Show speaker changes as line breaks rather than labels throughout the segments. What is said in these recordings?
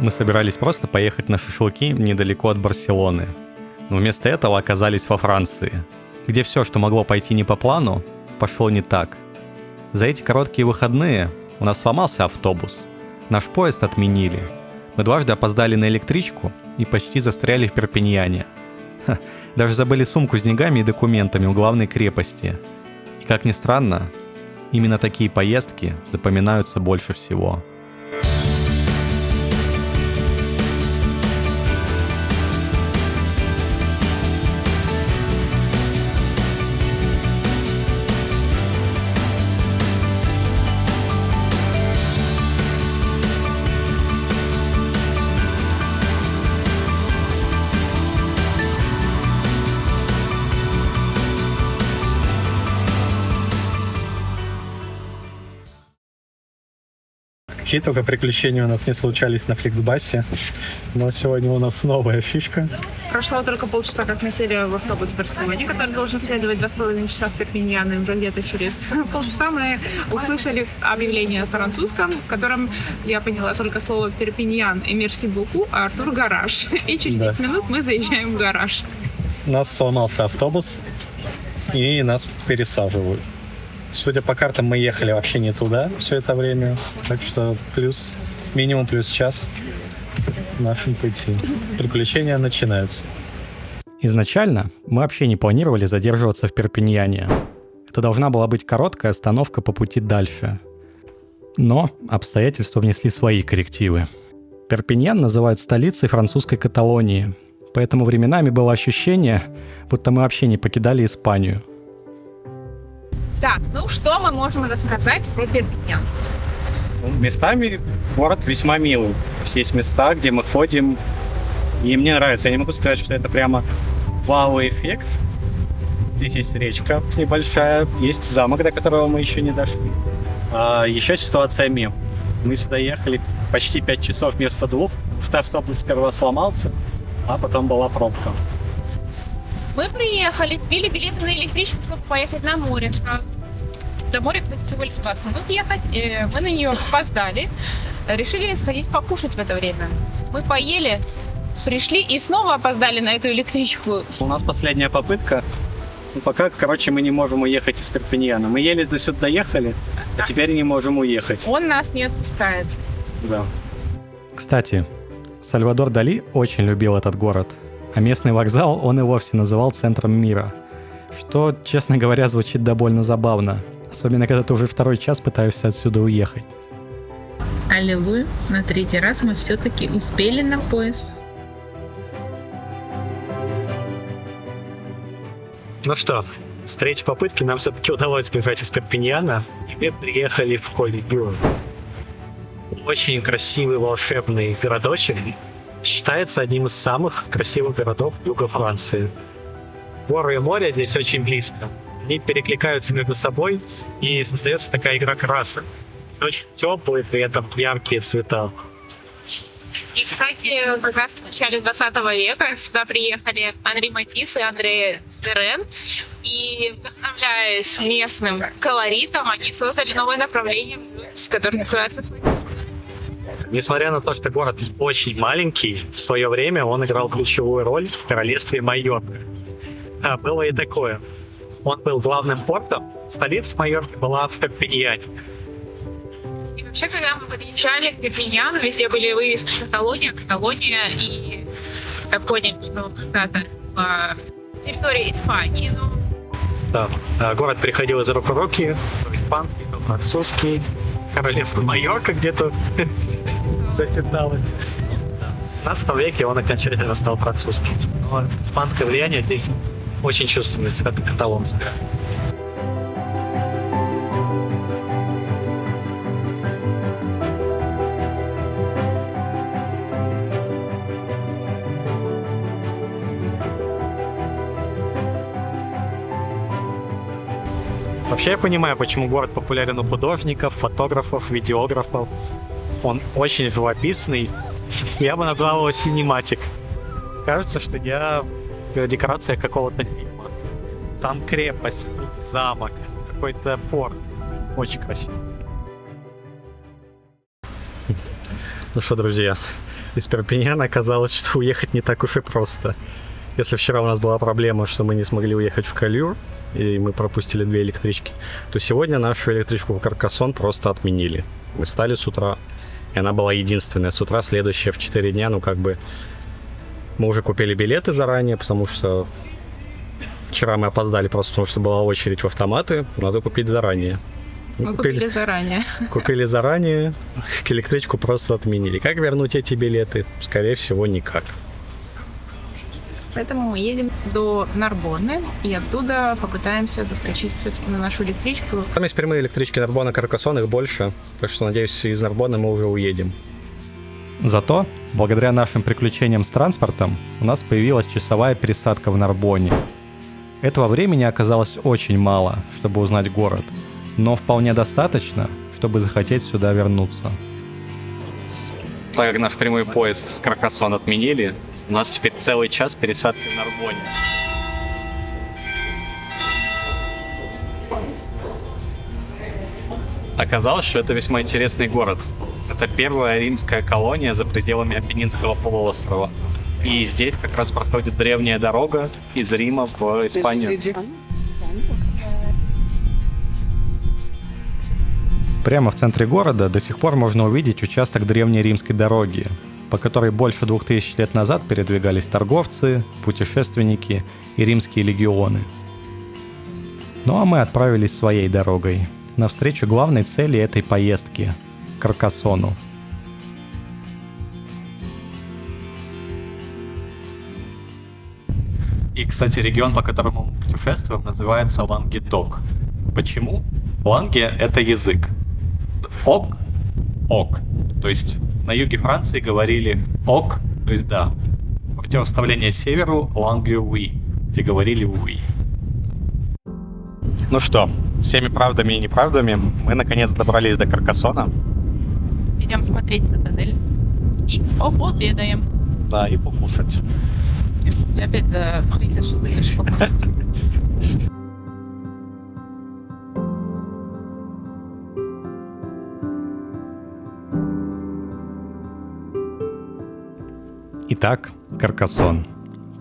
Мы собирались просто поехать на шашлыки недалеко от Барселоны. Но вместо этого оказались во Франции, где все, что могло пойти не по плану, пошло не так. За эти короткие выходные у нас сломался автобус. Наш поезд отменили. Мы дважды опоздали на электричку и почти застряли в Перпиньяне. Даже забыли сумку с деньгами и документами у главной крепости. И как ни странно, именно такие поездки запоминаются больше всего.
Какие только приключения у нас не случались на Фликсбасе, но сегодня у нас новая фишка.
Прошло только полчаса, как мы сели в автобус в Барселоне, который должен следовать 2,5 часа в Перпиньян, и уже где-то через полчаса мы услышали объявление на французском, в котором я поняла только слово «Перпиньян» и «Мерси буку», а Артур «Гараж». И через 10 минут мы заезжаем в гараж.
У нас сломался автобус, и нас пересаживают. Судя по картам, мы ехали вообще не туда все это время, так что минимум плюс час в нашем пути. Приключения начинаются.
Изначально мы вообще не планировали задерживаться в Перпиньяне. Это должна была быть короткая остановка по пути дальше. Но обстоятельства внесли свои коррективы. Перпиньян называют столицей французской Каталонии, поэтому временами было ощущение, будто мы вообще не покидали Испанию.
Так, ну что мы можем рассказать про Перпиньян?
Местами город весьма милый. Есть места, где мы ходим, и мне нравится. Я не могу сказать, что это прямо вау-эффект. Здесь есть речка небольшая, есть замок, до которого мы еще не дошли. Еще ситуация мем. Мы сюда ехали почти 5 часов вместо 2, автобус сперва сломался, а потом была пробка.
Мы приехали, купили билеты на электричку, чтобы поехать на море. До моря, кстати, всего лишь 20 минут ехать. И мы на нее опоздали. Решили сходить покушать в это время. Мы поели, пришли и снова опоздали на эту электричку.
У нас последняя попытка. Пока, мы не можем уехать из Перпиньяна. Мы еле до сюда доехали, а теперь не можем уехать.
Он нас не отпускает.
Да.
Кстати, Сальвадор Дали очень любил этот город, а местный вокзал он и вовсе называл центром мира. Что, честно говоря, звучит довольно забавно. Особенно, когда ты уже второй час пытаешься отсюда уехать.
Аллилуйя, на 3-й раз мы все-таки успели на поезд.
Ну что, с третьей попытки нам все-таки удалось сбежать из Перпиньяна, и мы приехали в Коль-Дюр. Очень красивый волшебный городочек. Считается одним из самых красивых городов юга Франции. Горы и море здесь очень близко. Они перекликаются между собой, и создается такая игра красок. Очень теплые, при этом яркие цвета.
И, кстати, как раз в начале 20 века сюда приехали Анри Матисс и Андре Дерен. И, вдохновляясь местным колоритом, они создали новое направление, которое называется флоризм.
Несмотря на то, что город очень маленький, в свое время он играл ключевую роль в королевстве Майорка. Да, было и такое. Он был главным портом, столица Майорки была в Перпиньяне.
И вообще, когда мы подъезжали к Перпиньяну, везде были вывески Каталония, и так поняли, что когда-то была территория Испании.
Да, город переходил из рук в руки, то испанский, то французский. Королевство Майорка где-то засчиталось. В 15 веке он окончательно стал французским. Но испанское влияние здесь очень чувствуется, как и каталонское. Вообще я понимаю, почему город популярен у художников, фотографов, видеографов. Он очень живописный. Я бы назвал его синематик. Кажется, что я в декорациях какого-то фильма. Там крепость, тут замок, какой-то порт. Очень красиво. Ну что, друзья, из Перпиньяна оказалось, что уехать не так уж и просто. Если вчера у нас была проблема, что мы не смогли уехать в Калюр, и мы пропустили 2 электрички, то сегодня нашу электричку в Каркасон просто отменили. Мы встали с утра, и она была единственная с утра, следующая в 4 дня, мы уже купили билеты заранее, потому что вчера мы опоздали просто потому, что была очередь в автоматы, надо купить заранее.
Мы купили заранее.
Купили заранее, электричку просто отменили. Как вернуть эти билеты? Скорее всего, никак.
Поэтому мы едем до Нарбонны и оттуда попытаемся заскочить все-таки на нашу электричку.
Там есть прямые электрички Нарбонна-Каркасон, их больше, так что, надеюсь, из Нарбонны мы уже уедем.
Зато, благодаря нашим приключениям с транспортом, у нас появилась часовая пересадка в Нарбонне. Этого времени оказалось очень мало, чтобы узнать город, но вполне достаточно, чтобы захотеть сюда вернуться. Так как наш прямой поезд в Каркасон отменили, у нас теперь целый час пересадки в Нарбонне. Оказалось, что это весьма интересный город. Это первая римская колония за пределами Апеннинского полуострова. И здесь как раз проходит древняя дорога из Рима в Испанию. Прямо в центре города до сих пор можно увидеть участок древней римской дороги, по которой больше 2000 лет назад передвигались торговцы, путешественники и римские легионы. Ну а мы отправились своей дорогой, навстречу главной цели этой поездки – Каркасону. И, кстати, регион, по которому мы путешествуем, называется Лангедок. Почему? Ланге — это язык. Ок — ок. То есть на юге Франции говорили ок, то есть да. Противоставление северу — ланге уи, где говорили уи. Ну что, всеми правдами и неправдами мы наконец добрались до Каркасона.
Идем смотреть цитадель и пообедаем.
Да, и покушать.
Ты опять захватишь, что ты хочешь покушать.
Итак, Каркасон.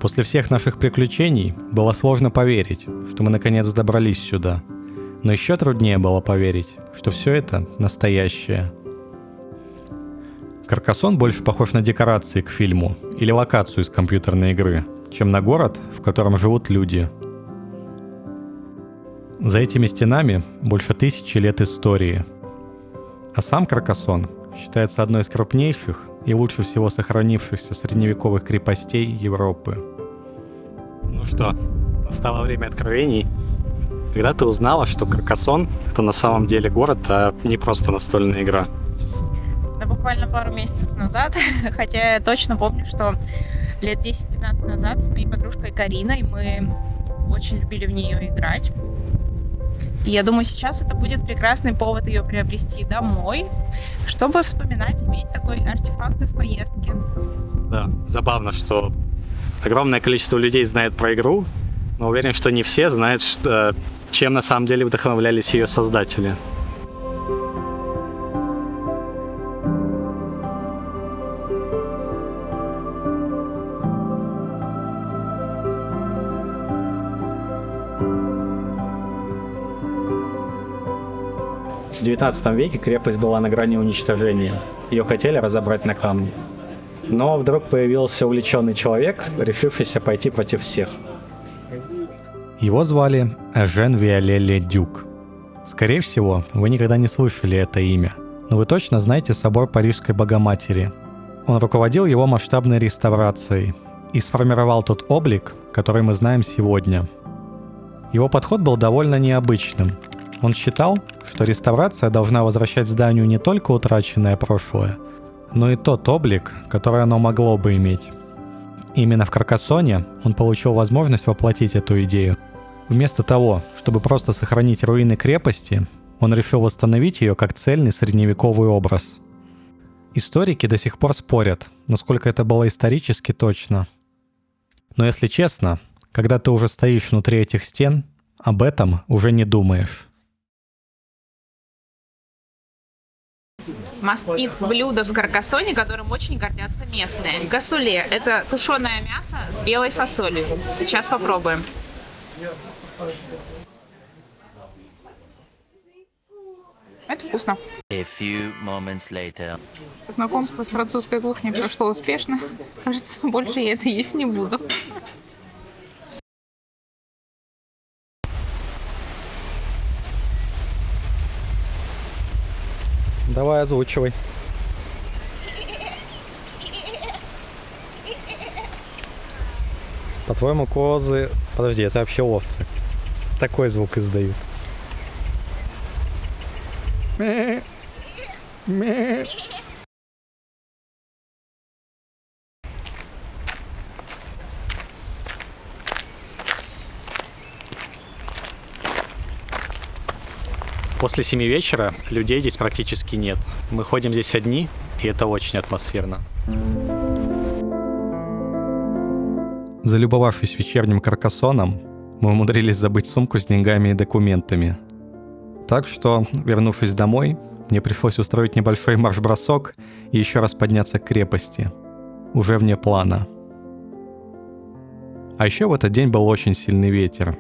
После всех наших приключений было сложно поверить, что мы наконец добрались сюда. Но еще труднее было поверить, что все это настоящее. Каркасон больше похож на декорации к фильму или локацию из компьютерной игры, чем на город, в котором живут люди. За этими стенами больше 1000 лет истории. А сам Каркасон считается одной из крупнейших и лучше всего сохранившихся средневековых крепостей Европы.
Ну что, настало время откровений. Когда ты узнала, что Каркасон — это на самом деле город, а не просто настольная игра?
Да, буквально пару месяцев назад, хотя я точно помню, что лет 10-15 назад с моей подружкой Кариной мы очень любили в нее играть. И я думаю, сейчас это будет прекрасный повод ее приобрести домой, чтобы вспоминать, иметь такой артефакт из поездки.
Да, забавно, что огромное количество людей знает про игру, но уверен, что не все знают, чем на самом деле вдохновлялись ее создатели. В 19 веке крепость была на грани уничтожения. Ее хотели разобрать на камни. Но вдруг появился увлеченный человек, решившийся пойти против всех.
Его звали Эжен Виолелле Дюк. Скорее всего, вы никогда не слышали это имя, но вы точно знаете собор Парижской Богоматери. Он руководил его масштабной реставрацией и сформировал тот облик, который мы знаем сегодня. Его подход был довольно необычным. Он считал, что реставрация должна возвращать зданию не только утраченное прошлое, но и тот облик, который оно могло бы иметь. Именно в Каркасоне он получил возможность воплотить эту идею. Вместо того, чтобы просто сохранить руины крепости, он решил восстановить ее как цельный средневековый образ. Историки до сих пор спорят, насколько это было исторически точно. Но если честно, когда ты уже стоишь внутри этих стен, об этом уже не думаешь.
must-eat блюдо в Каркасоне, которым очень гордятся местные. Касуле – это тушеное мясо с белой фасолью. Сейчас попробуем. Это вкусно.
A few moments later.
Знакомство с французской кухней прошло успешно. Кажется, больше я это есть не буду.
Давай, озвучивай. По-твоему, козы... Подожди, это вообще овцы. Такой звук издают. После 7 вечера людей здесь практически нет. Мы ходим здесь одни, и это очень атмосферно. Залюбовавшись вечерним Каркасоном, мы умудрились забыть сумку с деньгами и документами. Так что, вернувшись домой, мне пришлось устроить небольшой марш-бросок и еще раз подняться к крепости, уже вне плана. А еще в этот день был очень сильный ветер,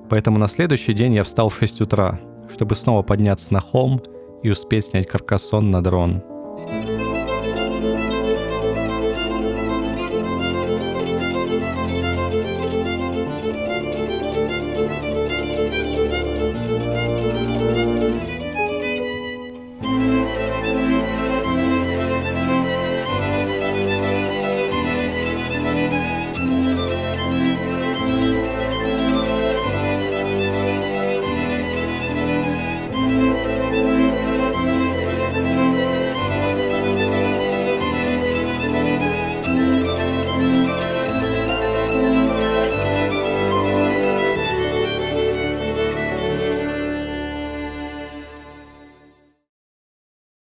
поэтому на следующий день я встал в 6 утра, чтобы снова подняться на холм и успеть снять Каркасон на дрон.